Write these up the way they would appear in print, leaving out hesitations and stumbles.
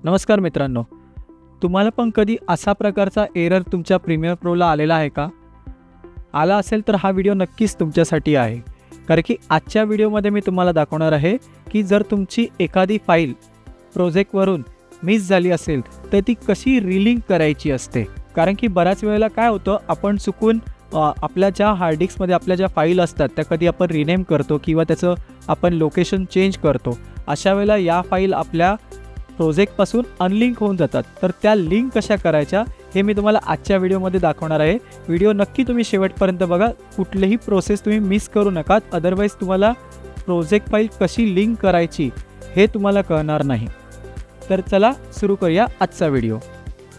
नमस्कार मित्रांनो, तुम्हाला पण कधी असा प्रकारचा एरर तुमच्या प्रीमियर प्रोला आलेला आहे का? आला असेल तर हा व्हिडिओ नक्कीच तुमच्यासाठी आहे. कारण की आजच्या व्हिडिओमध्ये मी तुम्हाला दाखवणार आहे की जर तुमची एखादी फाईल प्रोजेक्टवरून मिस झाली असेल तर ती कशी रिलिंक करायची असते. कारण की बऱ्याच वेळेला काय होतं, आपण चुकून आपल्या ज्या हार्ड डिस्कमध्ये आपल्या ज्या फाईल असतात त्या कधी आपण रिनेम करतो किंवा त्याचं आपण लोकेशन चेंज करतो. अशा वेळेला या फाईल आपल्या प्रोजेक्टपासून अनलिंक होऊन जातात. तर त्या लिंक कशा करायच्या हे मी तुम्हाला आजच्या व्हिडिओमध्ये दाखवणार आहे. व्हिडिओ नक्की तुम्ही शेवटपर्यंत बघा. कुठलीही प्रोसेस तुम्ही मिस करू नका, अदरवाईज तुम्हाला प्रोजेक्ट फाईल कशी लिंक करायची हे तुम्हाला कळणार नाही. तर चला सुरू करूया आजचा व्हिडिओ.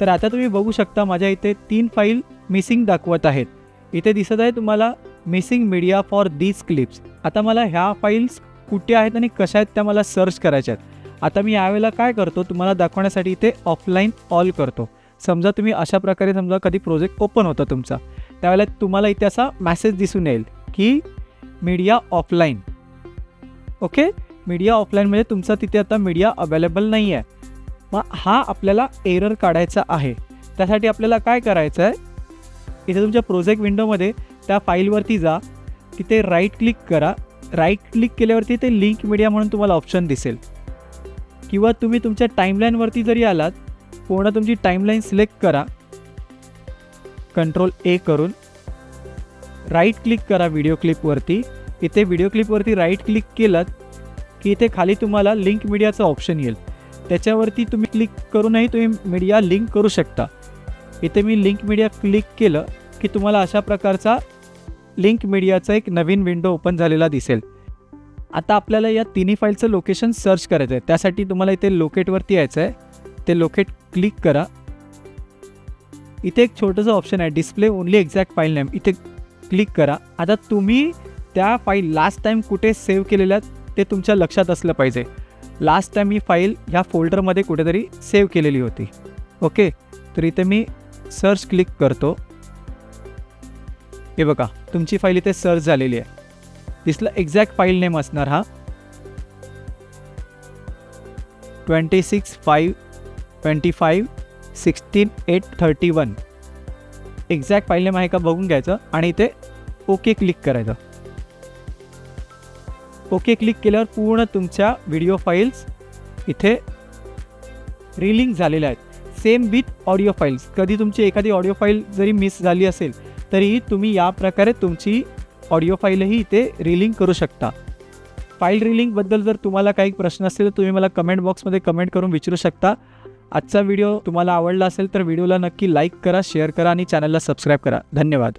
तर आता तुम्ही बघू शकता माझ्या इथे 3 फाईल मिसिंग दाखवत आहेत. इथे दिसत आहे तुम्हाला missing media for these clips. आता मला ह्या फाईल्स कुठे आहेत आणि कशा आहेत त्या मला सर्च करायच्या आहेत. आता मी यावेळेला काय करतो तुम्हाला दाखवण्यासाठी इथे ऑफलाईन ऑल करतो. समजा तुम्ही अशा प्रकारे समजा कधी प्रोजेक्ट ओपन होता तुमचा, त्यावेळेला तुम्हाला इथे असा मेसेज दिसून येईल की media offline. Okay, media offline म्हणजे तुमचा तिथे आता मीडिया अवेलेबल नाही आहे. मग हा आपल्याला एरर काढायचा आहे. त्यासाठी आपल्याला काय करायचं आहे, इथे तुमच्या प्रोजेक्ट विंडोमध्ये त्या फाईलवरती जा, तिथे राईट क्लिक करा. राईट क्लिक केल्यावरती ते लिंक मीडिया म्हणून तुम्हाला ऑप्शन दिसेल. किंवा तुम्ही तुमच्या टाईमलाईनवरती जरी आलात, पूर्ण तुमची टाईमलाईन सिलेक्ट करा, कंट्रोल ए करून राईट क्लिक करा व्हिडिओ क्लिपवरती. इथे व्हिडिओ क्लिपवरती राईट क्लिक केलात की इथे खाली तुम्हाला लिंक मीडियाचं ऑप्शन येईल. त्याच्यावरती तुम्ही क्लिक करूनही तुम्ही मीडिया लिंक करू शकता. इथे मी लिंक मीडिया क्लिक केलं की तुम्हाला अशा प्रकारचा लिंक मीडियाचा एक नवीन विंडो ओपन झालेला दिसेल. आता आपल्याला या तिन्ही फाईलचं लोकेशन सर्च करायचं आहे. त्यासाठी तुम्हाला इथे लोकेटवरती यायचं आहे. ते लोकेट क्लिक करा. इथे एक छोटंसं ऑप्शन आहे display only exact file name, इथे क्लिक करा. आता तुम्ही त्या फाईल लास्ट टाईम कुठे सेव्ह केलेल्या ते तुमच्या लक्षात असलं पाहिजे. लास्ट टाईम ही फाईल ह्या फोल्डरमध्ये कुठेतरी सेव्ह केलेली होती. ओके, तर इथे मी सर्च क्लिक करतो. हे बघा तुमची फाईल इथे सर्च झालेली आहे. दिसलं एक्झॅक्ट फाईल नेम असणार हा 26/5/25/16/831. एक्झॅक्ट फाईल नेम आहे का बघून घ्यायचं आणि इथे ओके क्लिक करायचं. ओके क्लिक केल्यावर पूर्ण तुमच्या व्हिडिओ फाईल्स इथे रिलिंक झालेल्या आहेत. Same with audio files. कधी तुमची एखादी ऑडिओ फाईल जरी मिस झाली असेल तरीही तुम्ही या प्रकारे तुमची ऑडिओ फाईलही इथे रिलिंक करू शकता. फाईल रिलिंकबद्दल जर तुम्हाला काही प्रश्न असतील तर तुम्ही मला कमेंट बॉक्समध्ये कमेंट करून विचारू शकता. आजचा व्हिडिओ तुम्हाला आवडला असेल तर व्हिडिओला नक्की लाईक करा, शेअर करा आणि चॅनलला सबस्क्राईब करा. धन्यवाद.